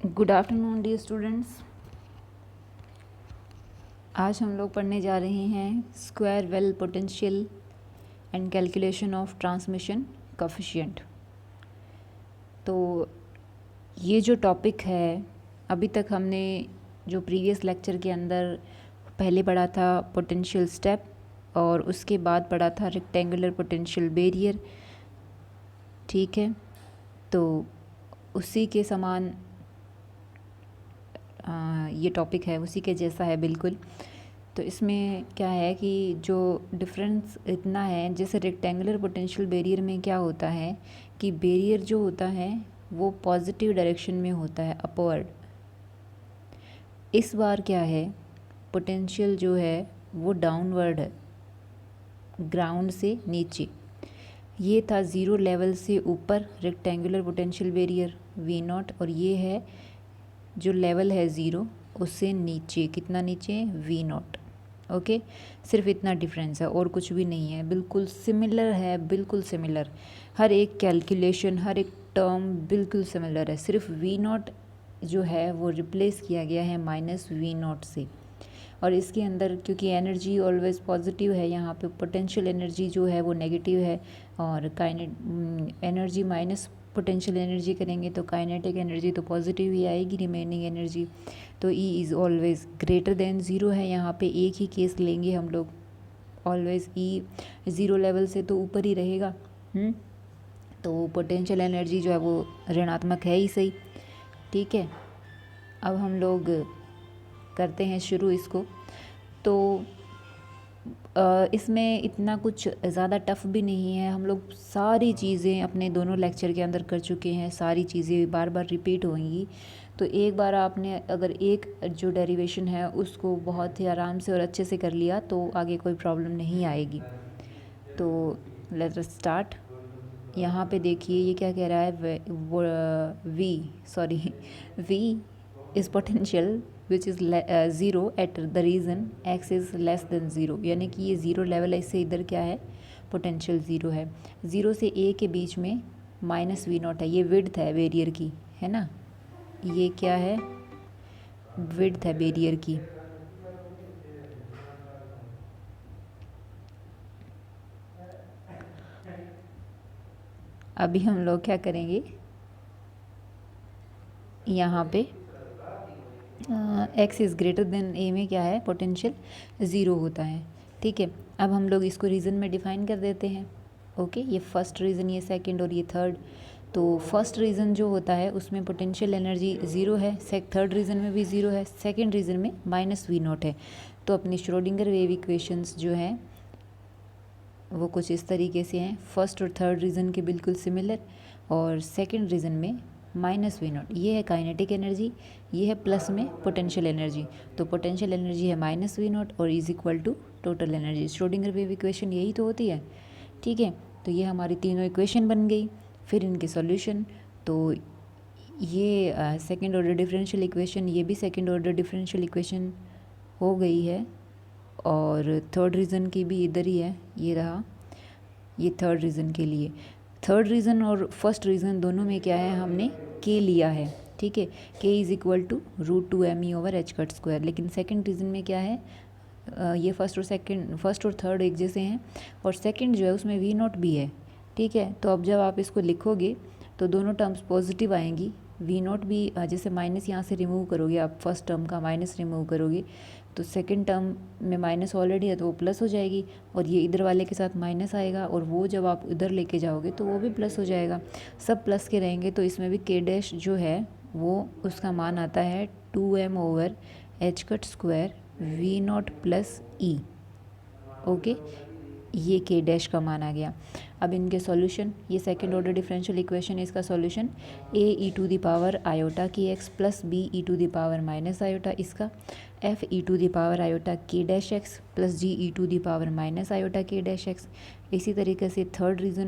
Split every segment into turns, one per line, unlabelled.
Good afternoon dear students. आज हम लोग पढ़ने जा रहे हैं square well potential and calculation of transmission coefficient. तो ये जो टॉपिक है, अभी तक हमने जो प्रीवियस लेक्चर के अंदर पहले पढ़ा था पोटेंशियल स्टेप, और उसके बाद पढ़ा था रेक्टेंगुलर पोटेंशियल बैरियर। ठीक है, तो उसी के समान ये टॉपिक है, उसी के जैसा है बिल्कुल। तो इसमें क्या है कि जो डिफरेंस इतना है, जैसे रेक्टेंगुलर पोटेंशियल बैरियर में क्या होता है कि बैरियर जो होता है वो पॉजिटिव डायरेक्शन में होता है, अपवर्ड। इस बार क्या है, पोटेंशियल जो है वो डाउनवर्ड है, ग्राउंड से नीचे। ये था ज़ीरो लेवल से ऊपर रेक्टेंगुलर पोटेंशियल बैरियर V0, और ये है जो लेवल है ज़ीरो उससे नीचे। कितना नीचे? V0। ओके, सिर्फ इतना डिफरेंस है और कुछ भी नहीं है, बिल्कुल सिमिलर है, बिल्कुल सिमिलर। हर एक कैलकुलेशन, हर एक टर्म बिल्कुल सिमिलर है। सिर्फ V0 जो है वो रिप्लेस किया गया है -V0 से। और इसके अंदर क्योंकि एनर्जी ऑलवेज पॉजिटिव है, यहाँ पे पोटेंशियल एनर्जी जो है वो नेगेटिव है, और काइनेट एनर्जी माइनस पोटेंशियल एनर्जी करेंगे तो काइनेटिक एनर्जी तो पॉजिटिव ही आएगी, रिमेनिंग एनर्जी। तो E is always greater than zero है। यहाँ पे एक ही केस लेंगे हम लोग, ऑलवेज E ज़ीरो लेवल से तो ऊपर ही रहेगा। तो पोटेंशियल एनर्जी जो है वो ऋणात्मक है ही सही। ठीक है, अब हम लोग करते हैं शुरू इसको। तो इसमें इतना कुछ ज़्यादा टफ़ भी नहीं है, हम लोग सारी चीज़ें अपने दोनों लेक्चर के अंदर कर चुके हैं, सारी चीज़ें बार बार रिपीट होंगी। तो एक बार आपने अगर एक जो डेरिवेशन है उसको बहुत ही आराम से और अच्छे से कर लिया तो आगे कोई प्रॉब्लम नहीं आएगी। तो लेट अस स्टार्ट। यहाँ पे देखिए ये क्या कह रहा है, V is potential which is zero at the reason x is less than zero, यानी कि ये ज़ीरो लेवल है, इससे इधर क्या है, पोटेंशियल ज़ीरो है। ज़ीरो से a के बीच में -V0 है, ये विड्थ है बैरियर की, है ना। ये क्या है, विड्थ है बैरियर की। अभी हम लोग क्या करेंगे, यहाँ पे x is greater than a में क्या है, पोटेंशियल ज़ीरो होता है। ठीक है, अब हम लोग इसको रीज़न में डिफ़ाइन कर देते हैं। ओके, ये फर्स्ट रीज़न, ये सेकंड और ये थर्ड। तो फर्स्ट रीज़न जो होता है उसमें पोटेंशियल एनर्जी ज़ीरो है, थर्ड रीज़न में भी ज़ीरो है, सेकंड रीज़न में -V0 है। तो अपनी श्रोडिंगर वेव इक्वेशंस जो हैं वो कुछ इस तरीके से हैं, फर्स्ट और थर्ड रीज़न के बिल्कुल सिमिलर, और सेकंड रीज़न में -V0। ये है काइनेटिक एनर्जी, ये है प्लस में पोटेंशियल एनर्जी। तो पोटेंशियल एनर्जी है -V0 और is equal to total energy. Schrodinger wave equation यही तो होती है। ठीक है, तो ये हमारी तीनों इक्वेशन बन गई। फिर इनके सॉल्यूशन, तो ये सेकंड ऑर्डर डिफरेंशियल इक्वेशन, ये भी सेकंड ऑर्डर डिफरेंशियल इक्वेशन हो गई है, और थर्ड रीज़न की भी इधर ही है, ये रहा, ये थर्ड रीज़न के लिए। थर्ड रीज़न और फर्स्ट रीज़न दोनों में क्या है, हमने k लिया है। ठीक है, k is equal to √2me/h²। लेकिन सेकंड रीज़न में क्या है, ये फर्स्ट और थर्ड एक जैसे हैं, और सेकंड जो है उसमें V0 भी है। ठीक है, तो अब जब आप इसको लिखोगे तो दोनों टर्म्स पॉजिटिव आएंगी। V0 भी जैसे माइनस यहाँ से रिमूव करोगे, आप फर्स्ट टर्म का माइनस रिमूव करोगे तो सेकंड टर्म में माइनस ऑलरेडी है तो वो प्लस हो जाएगी, और ये इधर वाले के साथ माइनस आएगा, और वो जब आप इधर लेके जाओगे तो वो भी प्लस हो जाएगा। सब प्लस के रहेंगे, तो इसमें भी k' जो है वो उसका मान आता है 2m/h² V0 + E। ओके, ये k' का मान आ गया। अब इनके सॉल्यूशन, ये सेकंड ऑर्डर डिफरेंशियल इक्वेशन है, इसका सॉल्यूशन ae⁻iota⁡kx प्लस be⁻−iota, इसका f e⁻iota⁡k' प्लस ge⁻−iota⁡k'। इसी तरीके से थर्ड रीज़न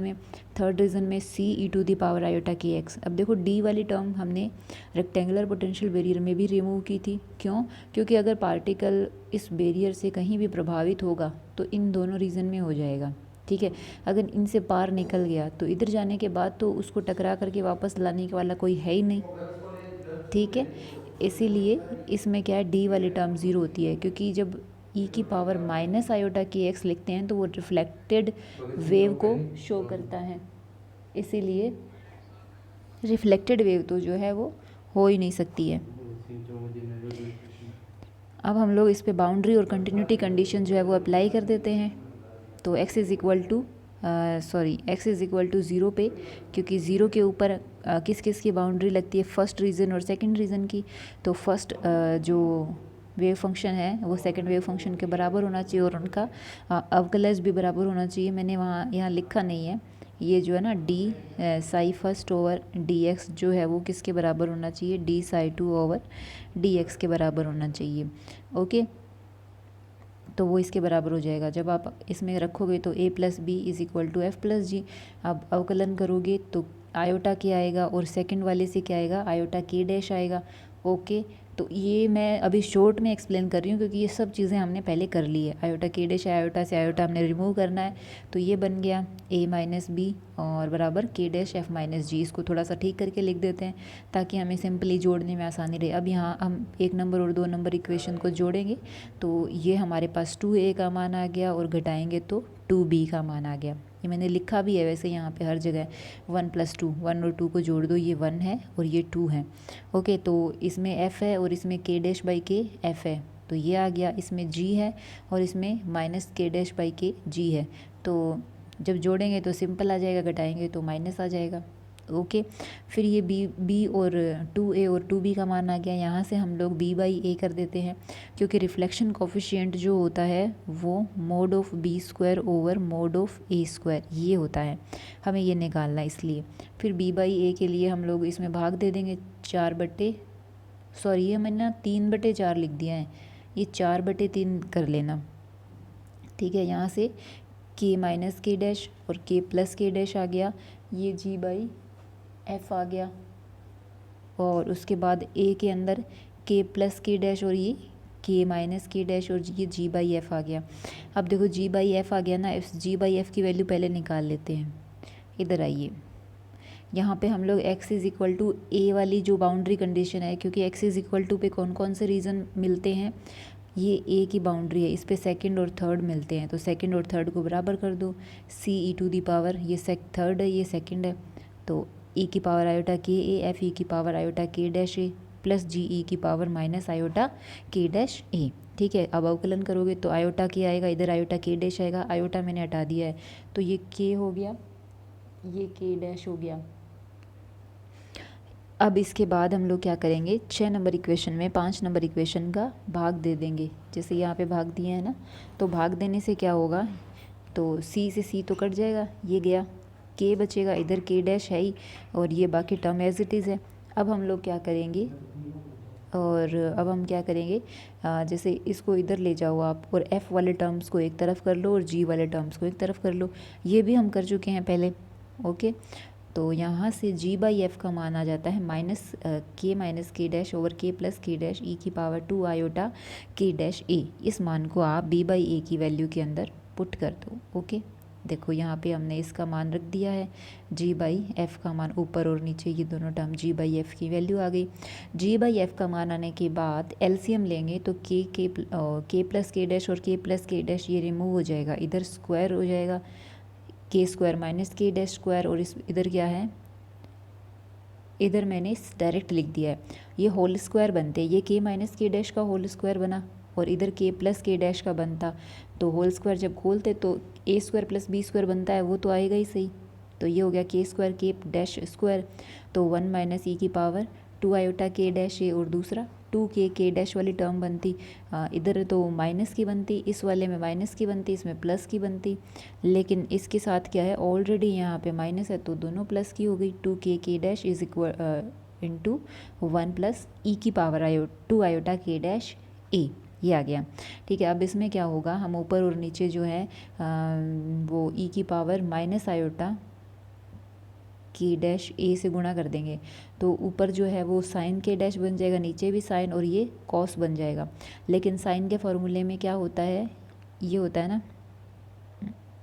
में ce⁻iota⁡kx। अब देखो डी वाली टर्म हमने रेक्टेंगुलर पोटेंशियल बैरियर में भी रिमूव की थी। क्यों? क्योंकि अगर पार्टिकल इस बैरियर से कहीं भी प्रभावित होगा तो इन दोनों रीज़न में हो जाएगा। ठीक है, अगर इनसे पार निकल गया तो इधर जाने के बाद तो उसको टकरा करके वापस लाने के वाला कोई है ही नहीं। ठीक है। इसीलिए इसमें क्या है, डी वाली टर्म ज़ीरो होती है, क्योंकि जब ई की पावर माइनस आयोटा के एक्स लिखते हैं तो वो रिफ्लेक्टेड वेव को शो करता है, इसीलिए रिफ्लेक्टेड वेव तो जो है वो हो ही नहीं सकती है। अब हम लोग इस पे बाउंड्री और कंटिन्यूटी कंडीशन जो है वो अप्लाई कर देते हैं। तो x is equal to x is equal to zero पे, क्योंकि ज़ीरो के ऊपर किस किस की बाउंड्री लगती है, फर्स्ट रीज़न और सेकंड रीज़न की। तो फर्स्ट जो वेव फंक्शन है वो सेकंड वेव फंक्शन के बराबर होना चाहिए और उनका अवकलज भी बराबर होना चाहिए। मैंने वहाँ यहाँ लिखा नहीं है, ये जो है ना D Sai first over D x जो है वो किसके बराबर होना चाहिए, D Sai to over D x के बराबर होना चाहिए। ओके, तो वो इसके बराबर हो जाएगा। जब आप इसमें रखोगे तो a plus B is equal to F plus G. अब अवकलन करोगे तो आयोटा के आएगा और सेकंड वाले से क्या आएगा, आयोटा के डैश आएगा। ओके, तो ये मैं अभी शॉर्ट में एक्सप्लेन कर रही हूँ क्योंकि ये सब चीज़ें हमने पहले कर ली है। आयोटा के डैश आयोटा से आयोटा हमने रिमूव करना है, तो ये बन गया a माइनस बी और बराबर के डैश एफ माइनस जी। इसको थोड़ा सा ठीक करके लिख देते हैं ताकि हमें सिंपली जोड़ने में आसानी रहे। अब यहाँ हम 1 नंबर और 2 नंबर इक्वेशन को जोड़ेंगे तो ये हमारे पास 2a का मान आ गया और घटाएंगे तो 2b का मान आ गया। ये मैंने लिखा भी है वैसे यहाँ पे हर जगह 1 प्लस 2, 1 और 2 को जोड़ दो, ये 1 है और ये 2 है। ओके, तो इसमें f है और इसमें k डैश बाई के f है, तो ये आ गया। इसमें g है और इसमें माइनस k डैश बाई के g है, तो जब जोड़ेंगे तो सिंपल आ जाएगा, घटाएंगे तो माइनस आ जाएगा। ओके, फिर ये b और 2a और 2b का मान आ गया। यहाँ से हम लोग b बाई a कर देते हैं क्योंकि रिफ्लेक्शन कोफिशिएंट जो होता है वो mode of b square over mode of a square ये होता है, हमें ये निकालना है इसलिए। फिर b बाई a के लिए हम लोग इसमें भाग दे देंगे 4/, ये मैंने ना 3/4 लिख दिया है, ये 4/3 कर लेना। ठीक है, यहाँ से k माइनस के डैश और k प्लस के डैश आ गया, ये g बाई f आ गया और उसके बाद a के अंदर k प्लस के डैश और ये k माइनस के डैश और ये g बाई f आ गया। अब देखो g बाई f आ गया ना, इस g बाई f की वैल्यू पहले निकाल लेते हैं। इधर आइए, यहाँ पे हम लोग x is equal to a वाली जो बाउंड्री कंडीशन है, क्योंकि x इज़ इक्वल टू पे कौन कौन से रीज़न मिलते हैं, ये a की बाउंड्री है, इस पे सेकंड और थर्ड मिलते हैं, तो सेकंड और थर्ड को बराबर कर दो। c e to the power, ये थर्ड है ये सेकंड है, तो e की पावर आयोटा के ए एफ ई की पावर आयोटा के डैश ए प्लस जी ई की पावर माइनस आयोटा के डैश ए। ठीक है, अब अवकलन करोगे तो आयोटा के आएगा, इधर आयोटा के डैश आएगा, आयोटा मैंने हटा दिया है तो ये के हो गया, ये के डैश हो गया। अब इसके बाद हम लोग क्या करेंगे, 6 नंबर इक्वेशन में 5 नंबर इक्वेशन का भाग दे देंगे। जैसे यहाँ पे भाग दिए हैं ना, तो भाग देने से क्या होगा, तो c से c तो कट जाएगा, ये गया, k बचेगा, इधर k डैश है ही और ये बाकी टर्म एज इट इज़ है। अब हम लोग क्या करेंगे, जैसे इसको इधर ले जाओ आप और f वाले टर्म्स को एक तरफ कर लो और g वाले टर्म्स को एक तरफ कर लो, ये भी हम कर चुके हैं पहले। ओके, तो यहाँ से g बाई एफ का मान आ जाता है माइनस के डैश ओवर k प्लस के डैश ई की पावर 2 आयोटा के डैश ए। इस मान को आप b बाई ए की वैल्यू के अंदर पुट कर दो। ओके, देखो यहाँ पे हमने इसका मान रख दिया है, g बाई एफ़ का मान ऊपर और नीचे ये दोनों टर्म g बाई एफ़ की वैल्यू आ गई। g बाई एफ़ का मान आने के बाद एलसीएम लेंगे तो k प्लस के डैश और k प्लस के डैश ये रिमूव हो जाएगा, इधर स्क्वायर हो जाएगा, k स्क्वायर माइनस के डैश स्क्वायर और इस इधर क्या है, इधर मैंने डायरेक्ट लिख दिया है, ये होल स्क्वायर बनते हैं, ये k माइनस के डैश का होल स्क्वायर बना और इधर k प्लस के डैश का बनता, तो होल स्क्वायर जब खोलते तो a square plus b square बनता है, वो तो आएगा ही सही। तो ये हो गया k square k dash square, तो 1 माइनस e की पावर 2 आयोटा k डैश ए और दूसरा 2k k डैश वाली टर्म बनती, इधर तो माइनस की बनती, इस वाले में माइनस की बनती, इसमें प्लस की बनती, लेकिन इसके साथ क्या है, ऑलरेडी यहाँ पे माइनस है तो दोनों प्लस की हो गई। 2k k dash is equal into 1 plus E की power 2 iota k dash A, ये आ गया। ठीक है, अब इसमें क्या होगा, हम ऊपर और नीचे जो है वो e की पावर माइनस आयोटा के डैश ए से गुणा कर देंगे, तो ऊपर जो है वो साइन के डैश बन जाएगा, नीचे भी साइन और ये कॉस बन जाएगा। लेकिन साइन के फॉर्मूले में क्या होता है, ये होता है ना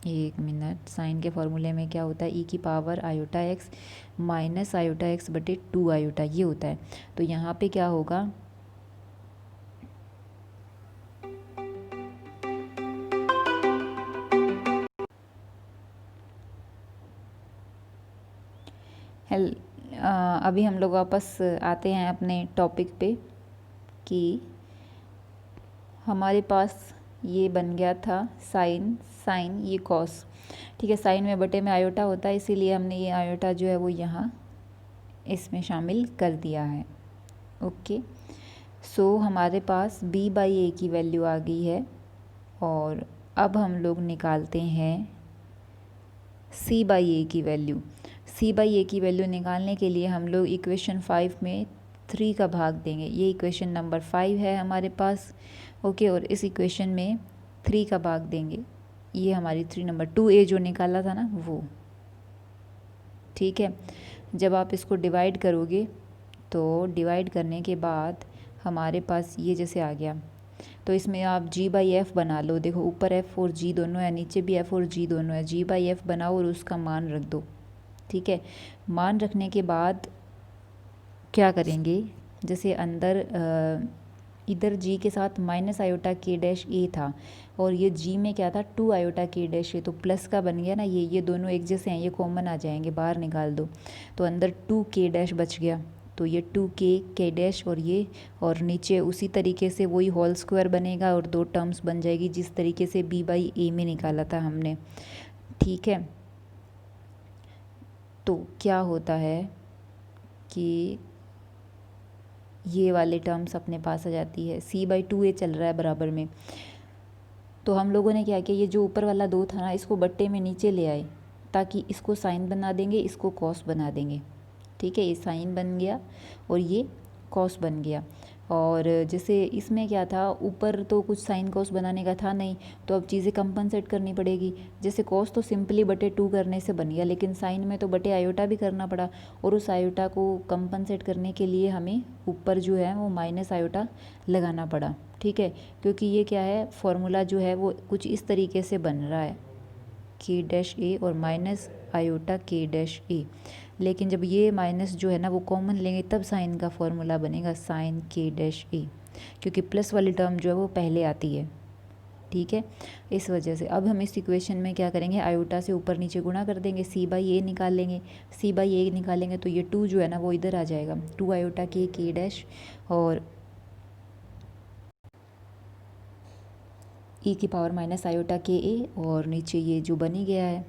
एक मिनट, साइन के फॉर्मूले में क्या होता है, ई की power iota x minus iota x बटे 2 आयोटा, ये होता है। तो यहाँ पे क्या होगा, अभी हम लोग वापस आते हैं अपने टॉपिक पे कि हमारे पास ये बन गया था साइन, साइन ये कॉस, ठीक है। साइन में बटे में आयोटा होता है, इसीलिए हमने ये आयोटा जो है वो यहाँ इसमें शामिल कर दिया है। ओके, सो हमारे पास b बाई ए की वैल्यू आ गई है, और अब हम लोग निकालते हैं c बाई ए की वैल्यू। c बाई ए की वैल्यू निकालने के लिए हम लोग इक्वेशन 5 में 3 का भाग देंगे। ये इक्वेशन नंबर 5 है हमारे पास, ओके, और इस इक्वेशन में 3 का भाग देंगे। ये हमारी 3 नंबर 2a जो निकाला था ना वो, ठीक है। जब आप इसको डिवाइड करोगे तो डिवाइड करने के बाद हमारे पास ये जैसे आ गया, तो इसमें आप g बाई एफ़ बना लो। देखो ऊपर f और g दोनों है, नीचे भी f और g दोनों है। g बाई एफ़ बनाओ और उसका मान रख दो, ठीक है। मान रखने के बाद क्या करेंगे, जैसे अंदर इधर g के साथ माइनस आयोटा के डैश ए था, और ये g में क्या था 2 आयोटा के डैश ए, तो प्लस का बन गया ना, ये दोनों एक जैसे हैं, ये कॉमन आ जाएंगे, बाहर निकाल दो तो अंदर 2 के डैश बच गया। तो ये 2 के डैश और ये, और नीचे उसी तरीके से वही होल स्क्वायर बनेगा और 2 टर्म्स बन जाएगी जिस तरीके से b बाई ए में निकाला था हमने, ठीक है। तो क्या होता है कि ये वाले टर्म्स अपने पास आ जाती है, c बाई 2a चल रहा है बराबर में। तो हम लोगों ने क्या किया, ये जो ऊपर वाला 2 था ना, इसको बट्टे में नीचे ले आए, ताकि इसको साइन बना देंगे, इसको कॉस बना देंगे, ठीक है। ये साइन बन गया और ये कॉस बन गया। और जैसे इसमें क्या था, ऊपर तो कुछ साइन कॉस बनाने का था नहीं, तो अब चीज़ें कंपनसेट करनी पड़ेगी। जैसे कॉस तो सिंपली बटे 2 करने से बन गया, लेकिन साइन में तो बटे आयोटा भी करना पड़ा, और उस आयोटा को कंपनसेट करने के लिए हमें ऊपर जो है वो माइनस आयोटा लगाना पड़ा, ठीक है। क्योंकि ये क्या है, फॉर्मूला जो है वो कुछ इस तरीके से बन रहा है, के डैश ए और माइनस आयोटा के डैश ए। लेकिन जब ये माइनस जो है ना वो कॉमन लेंगे तब साइन का फॉर्मूला बनेगा साइन के डैश ए, क्योंकि प्लस वाली टर्म जो है वो पहले आती है, ठीक है। इस वजह से अब हम इस इक्वेशन में क्या करेंगे, आयोटा से ऊपर नीचे गुणा कर देंगे, c बाई ए निकाल लेंगे। c बाई ए निकालेंगे तो ये 2 जो है ना वो इधर आ जाएगा, 2 आयोटा के डैश और e की पावर माइनस आयोटा के ए, और नीचे ये जो बनी गया है,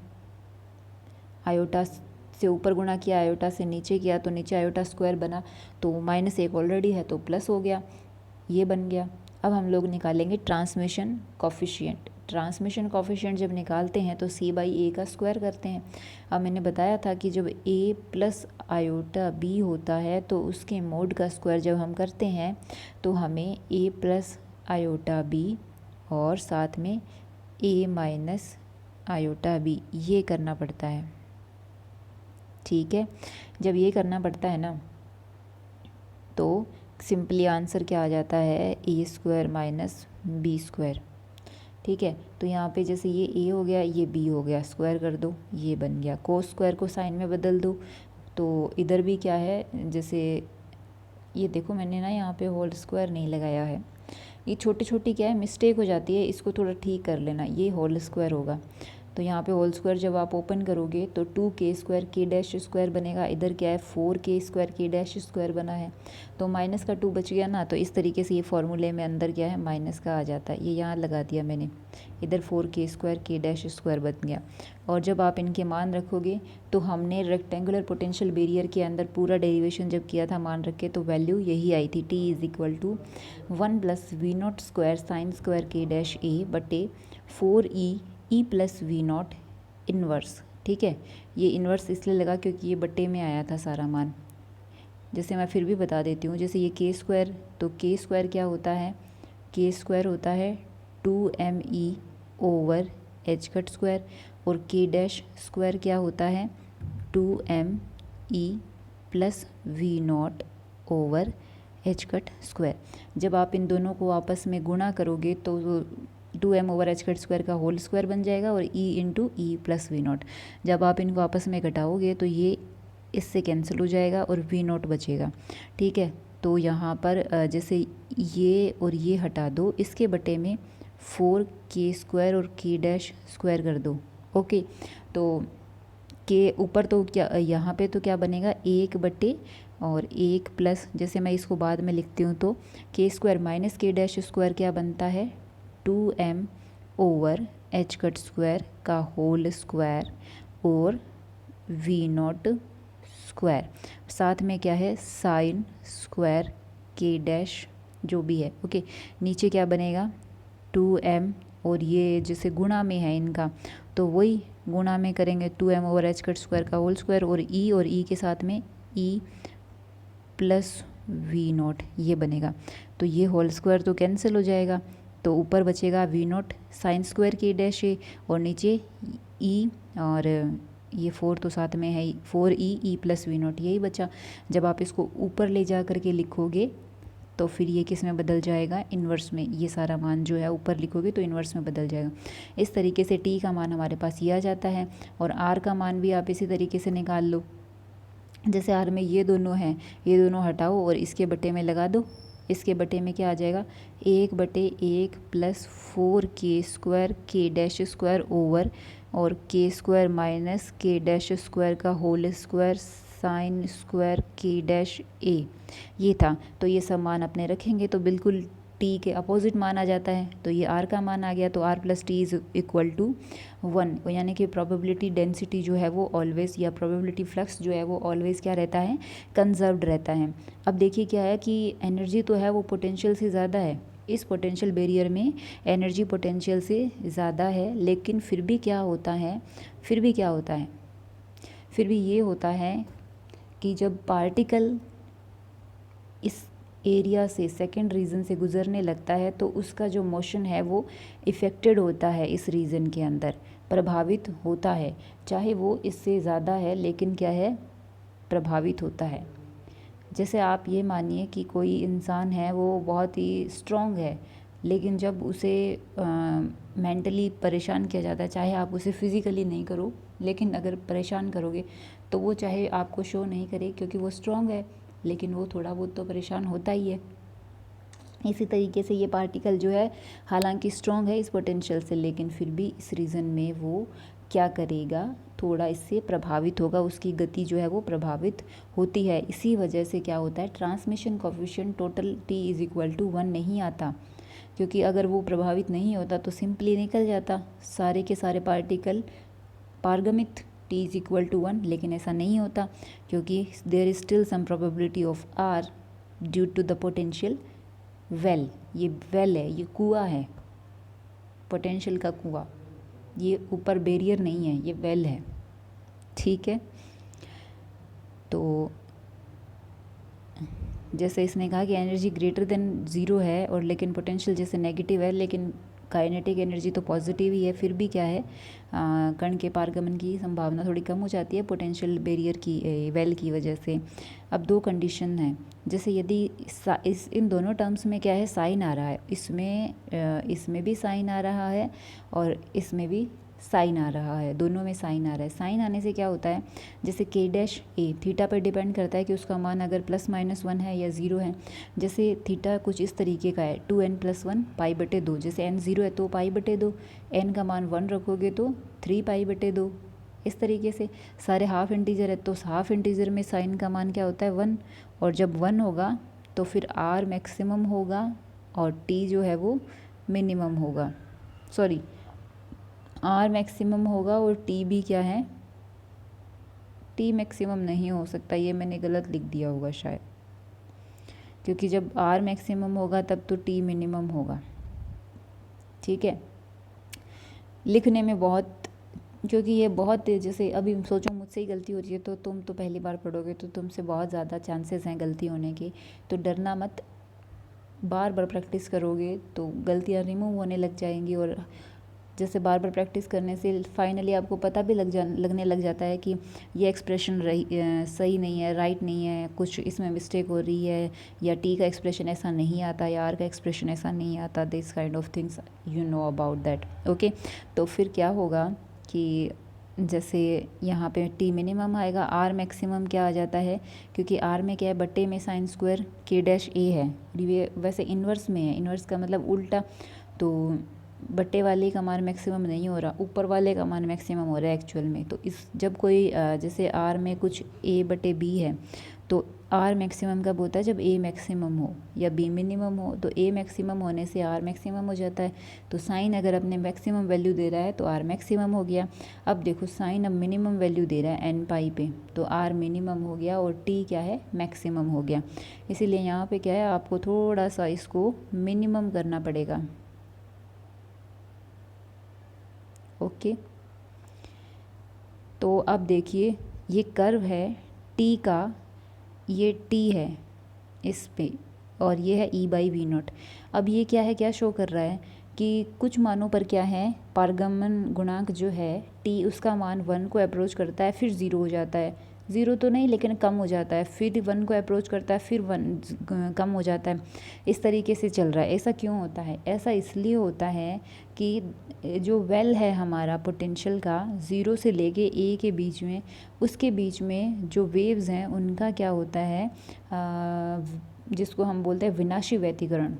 आयोटा से ऊपर गुणा किया, आयोटा से नीचे किया, तो नीचे आयोटा स्क्वायर बना, तो -1 ऑलरेडी है तो प्लस हो गया, ये बन गया। अब हम लोग निकालेंगे ट्रांसमिशन कॉफिशिएंट। ट्रांसमिशन कॉफिशिएंट जब निकालते हैं तो c बाई ए का स्क्वायर करते हैं। अब मैंने बताया था कि जब a प्लस आयोटा b होता है तो उसके मोड का स्क्वायर जब हम करते हैं तो हमें a प्लस आयोटा b और साथ में a माइनस आयोटा b ये करना पड़ता है, ठीक है। जब ये करना पड़ता है ना तो सिंपली आंसर क्या आ जाता है, ए स्क्वायर माइनस बी स्क्वायर, ठीक है। तो यहाँ पे जैसे ये ए हो गया, ये बी हो गया, स्क्वायर कर दो, ये बन गया। कोस स्क्वायर को साइन में बदल दो, तो इधर भी क्या है, जैसे ये देखो मैंने ना यहाँ पे होल स्क्वायर नहीं लगाया है, ये छोटी छोटी क्या है मिस्टेक हो जाती है, इसको थोड़ा ठीक कर लेना। ये होल स्क्वायर होगा, तो यहाँ पे होल स्क्वायर जब आप ओपन करोगे तो 2k स्क्वायर के डैश स्क्वायर बनेगा। इधर क्या है 4k स्क्वायर के डैश स्क्वायर बना है, तो माइनस का 2 बच गया ना, तो इस तरीके से ये फॉर्मूले में अंदर क्या है माइनस का आ जाता है। ये यहाँ लगा दिया मैंने, इधर 4k स्क्वायर के डैश स्क्वायर बन गया। और जब आप इनके मान रखोगे तो हमने रेक्टेंगुलर पोटेंशियल बैरियर के अंदर पूरा डेरिवेशन जब किया था मान रख के, तो वैल्यू यही आई थी, t is equal to 1 plus V naught square sine square के डैश ए बटे 4e plus V not inverse, ठीक है। ये इन्वर्स इसलिए लगा क्योंकि ये बट्टे में आया था सारा मान। जैसे मैं फिर भी बता देती हूँ, जैसे ये के स्क्वायर, तो के स्क्वायर क्या होता है, के स्क्वायर होता है 2me over h cut square, और के डैश स्क्वायर क्या होता है 2me plus V naught over h cut square. जब आप इन दोनों को आपस में गुणा करोगे तो 2m/h² का होल स्क्वायर बन जाएगा और e into e plus V naught. जब आप इनको आपस में घटाओगे तो ये इससे कैंसिल हो जाएगा और वी नॉट बचेगा। ठीक है, तो यहाँ पर जैसे ये और ये हटा दो, इसके बटे में 4k² और k' कर दो। ओके, तो के ऊपर तो क्या यहाँ पे तो क्या बनेगा 1/, और 1 प्लस, जैसे मैं इसको बाद में लिखती हूँ तो k² माइनस k' क्या बनता है 2m/h² का होल स्क्वायर और वी नॉट स्क्वायर, साथ में क्या है साइन स्क्वायर k' जो भी है। ओके, नीचे क्या बनेगा 2m, और ये जैसे गुणा में है इनका तो वही गुणा में करेंगे 2m/h² का होल स्क्वायर और ई के साथ में e प्लस वी नॉट ये बनेगा। तो ये होल स्क्वायर तो कैंसिल हो जाएगा, तो ऊपर बचेगा V naught sine square k' और नीचे e, और ये 4 तो साथ में है 4e प्लस वी नॉट, यही बचा। जब आप इसको ऊपर ले जा करके लिखोगे तो फिर ये किस में बदल जाएगा इन्वर्स में, ये सारा मान जो है ऊपर लिखोगे तो इन्वर्स में बदल जाएगा। इस तरीके से t का मान हमारे पास ये आ जाता है, और r का मान भी आप इसी तरीके से निकाल लो। जैसे r में ये दोनों हैं, ये दोनों हटाओ और इसके बटे में लगा दो, इसके बटे में क्या आ जाएगा 1/1 प्लस 4k² k' ओवर और k² माइनस k' का whole square sine square k' ये था। तो ये सब मान अपने रखेंगे तो बिल्कुल t के अपोजिट मान आ जाता है, तो ये r का मान आ गया। तो r plus T is equal to 1, यानी कि प्रोबेबिलिटी डेंसिटी जो है वो ऑलवेज, या प्रोबेबिलिटी फ्लक्स जो है वो ऑलवेज क्या रहता है कंजर्व्ड रहता है। अब देखिए क्या है कि एनर्जी तो है वो पोटेंशियल से ज़्यादा है, इस पोटेंशियल बैरियर में एनर्जी पोटेंशियल से ज़्यादा है, लेकिन फिर भी क्या होता है, फिर भी ये होता है कि जब पार्टिकल इस एरिया से सेकेंड रीजन से गुजरने लगता है तो उसका जो मोशन है वो इफ़ेक्टेड होता है, इस रीजन के अंदर प्रभावित होता है, चाहे वो इससे ज़्यादा है लेकिन क्या है प्रभावित होता है। जैसे आप ये मानिए कि कोई इंसान है वो बहुत ही स्ट्रॉन्ग है, लेकिन जब उसे मेंटली परेशान किया जाता है, चाहे आप उसे फिज़िकली नहीं करो लेकिन अगर परेशान करोगे तो वो चाहे आपको शो नहीं करे क्योंकि वो स्ट्रॉन्ग है, लेकिन वो थोड़ा बहुत तो परेशान होता ही है। इसी तरीके से ये पार्टिकल जो है हालांकि स्ट्रॉन्ग है इस पोटेंशियल से, लेकिन फिर भी इस रीजन में वो क्या करेगा, थोड़ा इससे प्रभावित होगा, उसकी गति जो है वो प्रभावित होती है। इसी वजह से क्या होता है transmission coefficient total t is equal to 1 नहीं आता, क्योंकि अगर वो प्रभावित नहीं होता तो सिंपली निकल जाता सारे के सारे पार्टिकल पारगमित t इज इक्वल टू 1, लेकिन ऐसा नहीं होता क्योंकि there is still some probability of r due to the potential well. ये वेल है, ये कुआं है, पोटेंशियल का कुआं, ये ऊपर बैरियर नहीं है, ये वेल है। ठीक है, तो जैसे इसने कहा कि एनर्जी ग्रेटर देन 0 है और लेकिन पोटेंशियल जैसे नेगेटिव है, लेकिन काइनेटिक एनर्जी तो पॉजिटिव ही है, फिर भी क्या है कण के पारगमन की संभावना थोड़ी कम हो जाती है पोटेंशियल बैरियर की वेल की वजह से। अब दो कंडीशन है, जैसे यदि इन दोनों टर्म्स में क्या है साइन आ रहा है, इसमें भी साइन आ रहा है और इसमें भी साइन आ रहा है, दोनों में साइन आ रहा है। साइन आने से क्या होता है, जैसे k' थीटा पर डिपेंड करता है कि उसका मान अगर +-1 है या 0 है। जैसे थीटा कुछ इस तरीके का है 2n+1 π/2, जैसे n 0 है तो π/2, n का मान 1 रखोगे तो 3π/2। इस तरीके से सारे हाफ इंटीजर है तो हाफ इंटीजर में साइन का मान क्या होता है 1, और जब 1 होगा तो फिर r मैक्सिमम होगा और t जो है वो मिनिमम होगा, सॉरी r मैक्सिमम होगा और t भी क्या है, t मैक्सिमम नहीं हो सकता, ये मैंने गलत लिख दिया होगा शायद, क्योंकि जब r मैक्सिमम होगा तब तो t मिनिमम होगा। ठीक है, लिखने में बहुत, क्योंकि ये बहुत जैसे अभी सोचो मुझसे ही गलती हो रही है तो तुम तो पहली बार पढ़ोगे तो तुमसे बहुत ज़्यादा चांसेस हैं गलती होने के, तो डरना मत, बार बार प्रैक्टिस करोगे तो गलतियाँ रिमूव होने लग जाएंगी और जैसे बार बार प्रैक्टिस करने से फाइनली आपको पता भी लगने लग जाता है कि ये एक्सप्रेशन सही नहीं है, राइट नहीं है, कुछ इसमें मिस्टेक हो रही है, या टी का एक्सप्रेशन ऐसा नहीं आता, या आर का एक्सप्रेशन ऐसा नहीं आता, this kind of things you know about that. Okay, तो फिर क्या होगा कि जैसे यहाँ पे टी मिनिमम आएगा, आर मैक्सिमम क्या आ जाता है, क्योंकि आर में क्या है, बट्टे में साइन स्क्वायर के डैश ए है, ये वैसे इन्वर्स में है, इन्वर्स का मतलब उल्टा, तो बट्टे वाले का मान मैक्सिमम नहीं हो रहा, ऊपर वाले का मान मैक्सिमम हो रहा है एक्चुअल में। तो इस जब कोई जैसे आर में कुछ ए बटे बी है, तो आर मैक्सिमम कब होता है, जब ए मैक्सिमम हो या बी मिनिमम हो। तो ए मैक्सिमम होने से आर मैक्सिमम हो जाता है। तो साइन अगर अपने मैक्सिमम वैल्यू दे रहा है तो आर मैक्सिमम हो गया। अब देखो साइन अब मिनिमम वैल्यू दे रहा है एन पाई पे, तो आर मिनिमम हो गया और टी क्या है, मैक्सिमम हो गया। इसीलिए यहाँ पे क्या है, आपको थोड़ा सा इसको मिनिमम करना पड़ेगा। ओके, तो अब देखिए ये कर्व है टी का, ये टी है इस पे, और ये है ई बाई वी नॉट। अब ये क्या है, क्या शो कर रहा है कि कुछ मानों पर क्या है, पारगमन गुणांक जो है टी, उसका मान 1 को अप्रोच करता है, फिर 0 हो जाता है, 0 तो नहीं लेकिन कम हो जाता है, फिर 1 को अप्रोच करता है, फिर 1 कम हो जाता है। इस तरीके से चल रहा है। ऐसा क्यों होता है? ऐसा इसलिए होता है कि जो वेल है हमारा पोटेंशियल का, 0 से लेके ए के बीच में, उसके बीच में जो वेव्स हैं उनका क्या होता है, जिसको हम बोलते हैं विनाशी व्यतिकरण,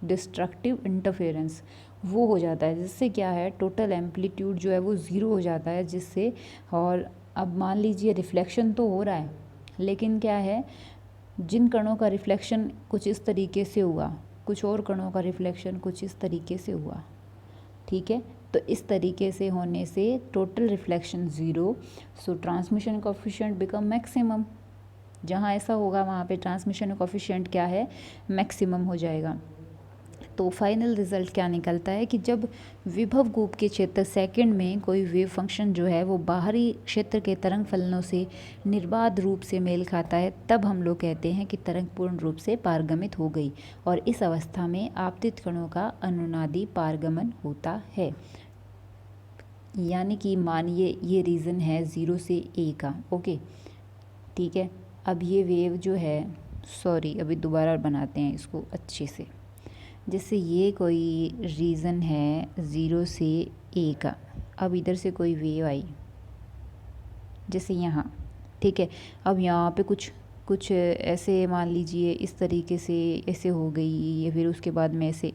डिस्ट्रक्टिव इंटरफेरेंस, वो हो जाता है, जिससे क्या है, टोटल एम्पलीट्यूड जो है वो 0 हो जाता है, जिससे, और अब मान लीजिए रिफ्लेक्शन तो हो रहा है, लेकिन क्या है, जिन कणों का रिफ्लेक्शन कुछ इस तरीके से हुआ, कुछ और कणों का रिफ्लेक्शन कुछ इस तरीके से हुआ, ठीक है। तो इस तरीके से होने से टोटल रिफ्लेक्शन 0, सो ट्रांसमिशन कोफिशिएंट बिकम मैक्सिमम। जहाँ ऐसा होगा वहाँ पे ट्रांसमिशन कोफिशिएंट क्या है, मैक्सिमम हो जाएगा। तो फाइनल रिजल्ट क्या निकलता है कि जब विभव कूप के क्षेत्र सेकंड में कोई वेव फंक्शन जो है वो बाहरी क्षेत्र के तरंग फलनों से निर्बाध रूप से मेल खाता है, तब हम लोग कहते हैं कि तरंग पूर्ण रूप से पारगमित हो गई, और इस अवस्था में आपतित कणों का अनुनादी पारगमन होता है। यानी कि मानिए ये रीज़न है 0 से ए का। ओके, ठीक है। अब ये वेव जो है, सॉरी अभी दोबारा बनाते हैं इसको अच्छे से। जैसे ये कोई रीज़न है 0 से ए का, अब इधर से कोई वेव आई, जैसे यहाँ, ठीक है। अब यहाँ पे कुछ ऐसे मान लीजिए इस तरीके से ऐसे हो गई, या फिर उसके बाद में ऐसे,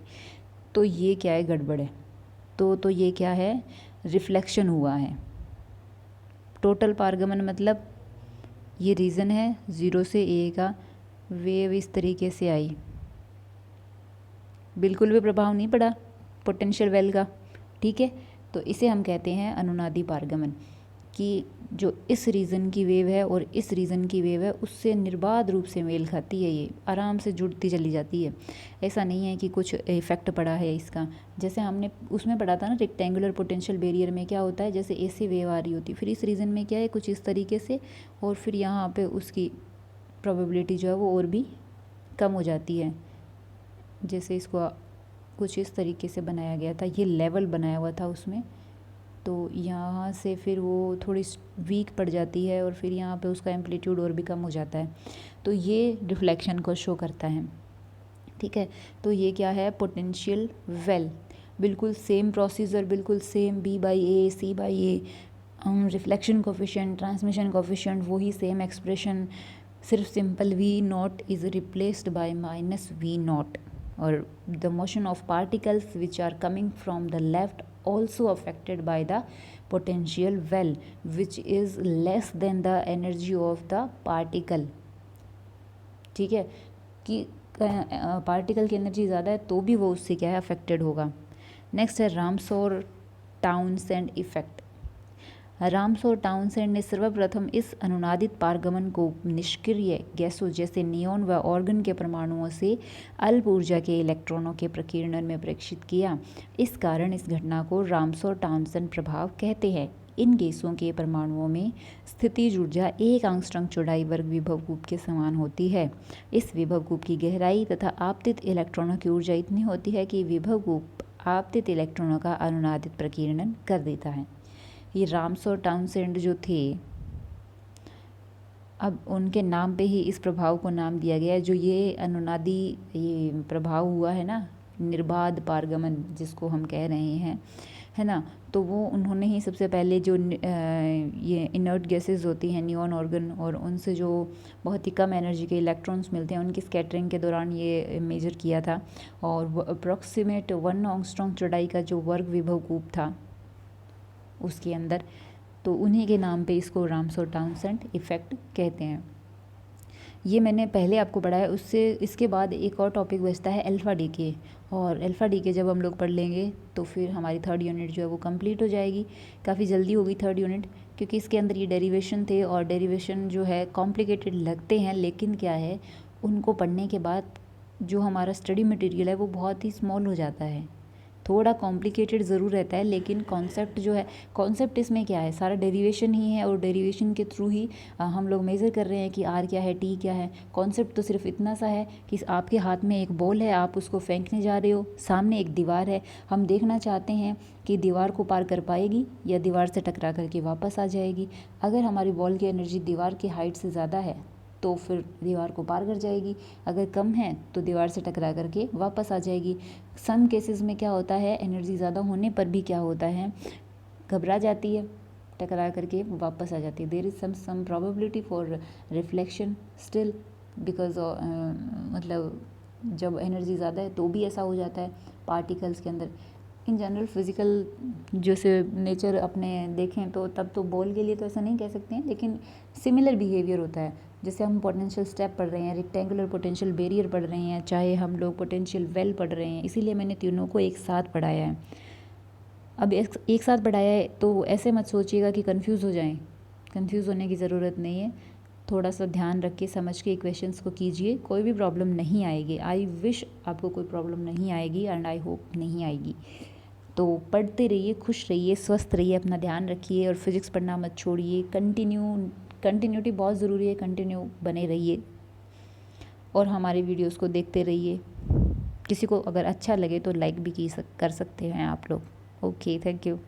तो ये क्या है, गड़बड़ है। तो ये क्या है, रिफ्लेक्शन हुआ है। टोटल पारगमन मतलब ये रीज़न है 0 से ए का, वेव इस तरीके से आई, बिल्कुल भी प्रभाव नहीं पड़ा पोटेंशियल वेल का, ठीक है। तो इसे हम कहते हैं अनुनादी पारगमन, कि जो इस रीज़न की वेव है और इस रीज़न की वेव है उससे निर्बाध रूप से मेल खाती है, ये आराम से जुड़ती चली जाती है। ऐसा नहीं है कि कुछ इफेक्ट पड़ा है इसका। जैसे हमने उसमें पढ़ा था ना, रेक्टेंगुलर पोटेंशियल बैरियर में क्या होता है, जैसे ऐसे वेव आ रही होती, फिर इस रीज़न में क्या है, कुछ इस तरीके से, और फिर यहाँ पे उसकी प्रोबेबिलिटी जो है वो और भी कम हो जाती है। जैसे इसको कुछ इस तरीके से बनाया गया था, ये लेवल बनाया हुआ था उसमें, तो यहाँ से फिर वो थोड़ी वीक पड़ जाती है, और फिर यहाँ पे उसका एम्पलीट्यूड और भी कम हो जाता है। तो ये रिफ्लेक्शन को शो करता है, ठीक है। तो ये क्या है, पोटेंशियल वेल, बिल्कुल सेम प्रोसीजर, बिल्कुल same, B by A, C by A, reflection coefficient, transmission coefficient वही सेम एक्सप्रेशन, सिर्फ simple V not is replaced by minus V not, और the motion of particles which are coming from the left also affected by the potential well which is less than the energy of the particle, ठीक है, कि particle की energy ज़्यादा है तो भी वो उससे क्या है, अफेक्टेड होगा। नेक्स्ट है रामसौर टाउनसेंड इफेक्ट। रामसौर टाउनसेंड ने सर्वप्रथम इस अनुनादित पारगमन को निष्क्रिय गैसों जैसे नियॉन व ऑर्गन के परमाणुओं से अल्प ऊर्जा के इलेक्ट्रॉनों के प्रकीर्णन में प्रेक्षित किया। इस कारण इस घटना को रामसौर टाउनसेंड प्रभाव कहते हैं। इन गैसों के परमाणुओं में स्थितिज ऊर्जा 1 एंगस्ट्रॉम चौड़ाई वर्ग विभव कूप के समान होती है। इस विभव कूप की गहराई तथा आपतित इलेक्ट्रॉनों की ऊर्जा इतनी होती है कि विभव कूप आपतित इलेक्ट्रॉनों का अनुनादित प्रकीर्णन कर देता है। ये रामसर टाउनसेंड जो थे, अब उनके नाम पे ही इस प्रभाव को नाम दिया गया है। जो ये अनुनादी ये प्रभाव हुआ है ना, निर्बाध पारगमन जिसको हम कह रहे हैं, है ना, तो वो उन्होंने ही सबसे पहले जो ये इनर्ट गैसेस होती हैं, नियॉन ऑर्गन, और उनसे जो बहुत ही कम एनर्जी के इलेक्ट्रॉन्स मिलते हैं, उनकी स्कैटरिंग के दौरान ये मेजर किया था। और अप्रॉक्सीमेट 1 एंगस्ट्रॉम चौड़ाई का जो वर्ग विभव कूप था उसके अंदर, तो उन्हीं के नाम पे इसको रामसर टाउनसेंड इफ़ेक्ट कहते हैं। ये मैंने पहले आपको पढ़ाया। उससे इसके बाद एक और टॉपिक बचता है अल्फ़ा डीके, और अल्फ़ा डीके जब हम लोग पढ़ लेंगे तो फिर हमारी थर्ड यूनिट जो है वो कंप्लीट हो जाएगी। काफ़ी जल्दी होगी थर्ड यूनिट, क्योंकि इसके अंदर ये डेरिवेशन थे, और डेरिवेशन जो है कॉम्प्लिकेटेड लगते हैं, लेकिन क्या है, उनको पढ़ने के बाद जो हमारा स्टडी मटेरियल है वो बहुत ही स्मॉल हो जाता है। थोड़ा कॉम्प्लिकेटेड ज़रूर रहता है, लेकिन कॉन्सेप्ट जो है, कॉन्सेप्ट इसमें क्या है, सारा डेरिवेशन ही है, और डेरिवेशन के थ्रू ही हम लोग मेज़र कर रहे हैं कि आर क्या है, टी क्या है। कॉन्सेप्ट तो सिर्फ इतना सा है कि आपके हाथ में एक बॉल है, आप उसको फेंकने जा रहे हो, सामने एक दीवार है, हम देखना चाहते हैं कि दीवार को पार कर पाएगी या दीवार से टकरा करके वापस आ जाएगी। अगर हमारी बॉल की एनर्जी दीवार की हाइट से ज़्यादा है तो फिर दीवार को पार कर जाएगी, अगर कम है तो दीवार से टकरा करके वापस आ जाएगी। सम केसेस में क्या होता है, एनर्जी ज़्यादा होने पर भी क्या होता है, घबरा जाती है, टकरा करके वापस आ जाती है। There is some probability for reflection still, because मतलब जब एनर्जी ज़्यादा है तो भी ऐसा हो जाता है पार्टिकल्स के अंदर। इन जनरल फिज़िकल जैसे नेचर अपने देखें तो तब तो बॉल के लिए तो ऐसा नहीं कह सकते हैं, लेकिन सिमिलर बिहेवियर होता है। जैसे हम पोटेंशियल स्टेप पढ़ रहे हैं, रेक्टेंगुलर पोटेंशियल बैरियर पढ़ रहे हैं, चाहे हम लोग पोटेंशियल वेल पढ़ रहे हैं, इसीलिए मैंने तीनों को एक साथ पढ़ाया है। अब एक साथ पढ़ाया है तो ऐसे मत सोचिएगा कि कंफ्यूज हो जाएं, कंफ्यूज होने की ज़रूरत नहीं है। थोड़ा सा ध्यान रख के समझ के क्वेश्चंस को कीजिए, कोई भी प्रॉब्लम नहीं आएगी। आई विश आपको कोई प्रॉब्लम नहीं आएगी, एंड आई होप नहीं आएगी। तो पढ़ते रहिए, खुश रहिए, स्वस्थ रहिए, अपना ध्यान रखिए, और फिज़िक्स पढ़ना मत छोड़िए। कंटिन्यूटी बहुत ज़रूरी है, कंटिन्यू बने रहिए और हमारे वीडियोस को देखते रहिए। किसी को अगर अच्छा लगे तो लाइक भी कर सकते हैं आप लोग। Okay, thank you.